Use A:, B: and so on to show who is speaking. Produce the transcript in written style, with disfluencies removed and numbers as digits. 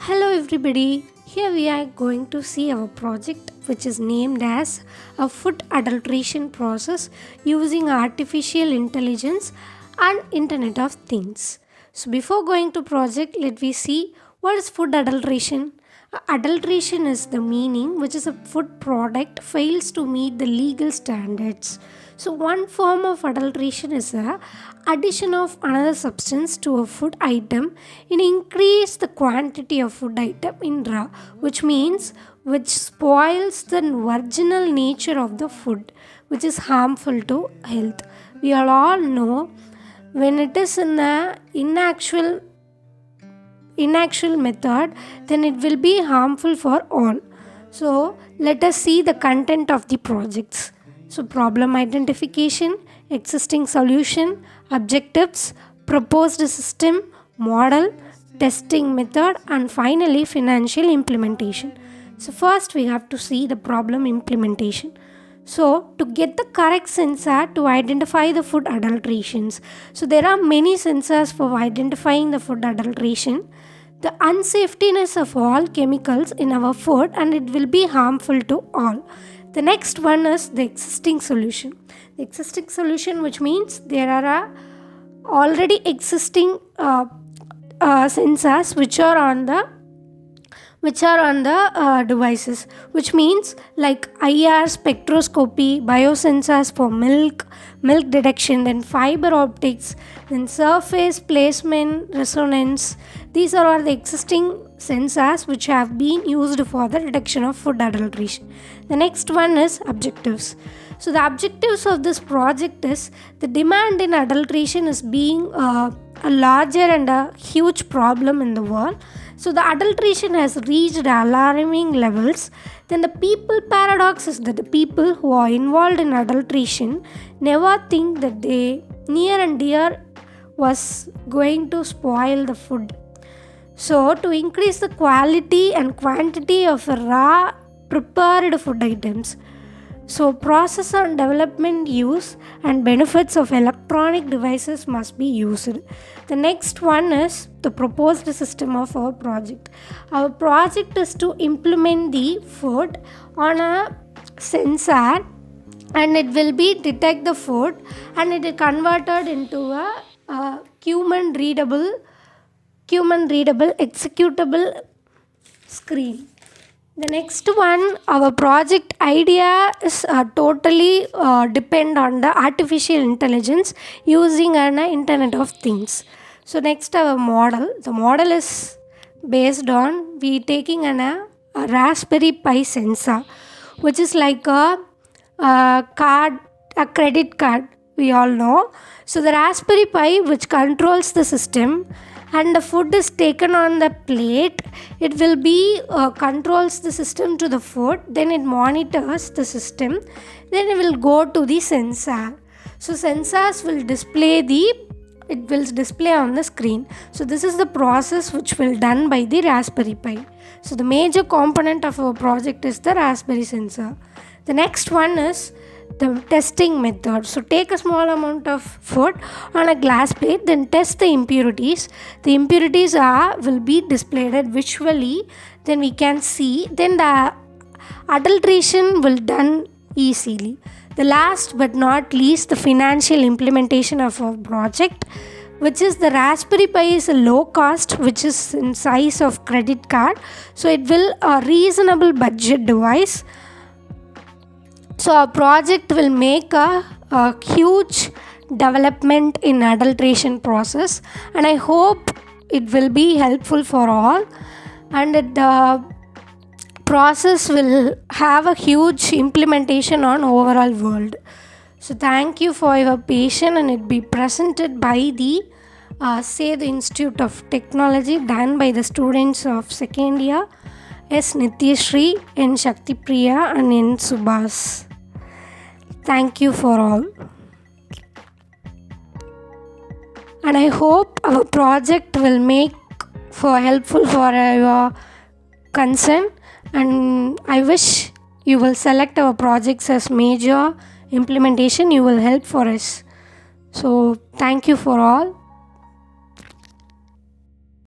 A: Hello everybody, here we are going to see our project which is named as a food adulteration process using artificial intelligence and Internet of Things. So before going to project, let me see what is food adulteration. Adulteration is the meaning which is a food product fails to meet the legal standards. So one form of adulteration is a addition of another substance to a food item and increase the quantity of food item in raw, which means which spoils the original nature of the food, which is harmful to health. We all know when it is in a inactual method, then it will be harmful for all. So let us see the content of the projects. So problem identification, existing solution, objectives, proposed system, model, testing method, and finally financial implementation. So first we have to see the problem implementation. So to get the correct sensor to identify the food adulterations. So there are many sensors for identifying the food adulteration. The unsafetiness of all chemicals in our food and it will be harmful to all. The next one is the existing solution. The existing solution, which means there are already existing sensors which are on the devices, which means like IR spectroscopy, biosensors for milk detection, then fiber optics, then surface placement resonance. These are all the existing sensors which have been used for the detection of food adulteration. The next one is objectives. So the objectives of this project is the demand in adulteration is being a larger and a huge problem in the world. So the adulteration has reached alarming levels. Then the people paradox is that the people who are involved in adulteration never think that they near and dear was going to spoil the food. So to increase the quality and quantity of raw prepared food items. So process and development use and benefits of electronic devices must be used. The next one is the proposed system of our project. Our project is to implement the food on a sensor and it will be detect the food and it is converted into a human readable executable screen. The next one, our project idea is totally depend on the artificial intelligence using an Internet of Things. So next our model. The model is based on we taking a Raspberry Pi sensor, which is like a credit card. We all know. So the Raspberry Pi, which controls the system, and the food is taken on the plate, it will be controls the system to the food, then it monitors the system, then it will go to the sensor. So sensors will display on the screen. So this is the process which will done by the Raspberry Pi. So the major component of our project is the Raspberry sensor. The next one is the testing method. So take a small amount of food on a glass plate, then test the impurities. The impurities will be displayed visually, then we can see, then the adulteration will done easily. The last but not least, the financial implementation of our project, which is the Raspberry Pi is a low cost, which is in size of credit card, so it will a reasonable budget device. So our project will make a huge development in adulteration process, and I hope it will be helpful for all, and the process will have a huge implementation on overall world. So thank you for your patience, and it be presented by the the Institute of Technology, done by the students of second year, S. Nityashri, N. Shakti Priya, and N. Subhas. Thank you for all. And I hope our project will make for helpful for your concern, and I wish you will select our projects as major implementation. You will help for us. So thank you for all.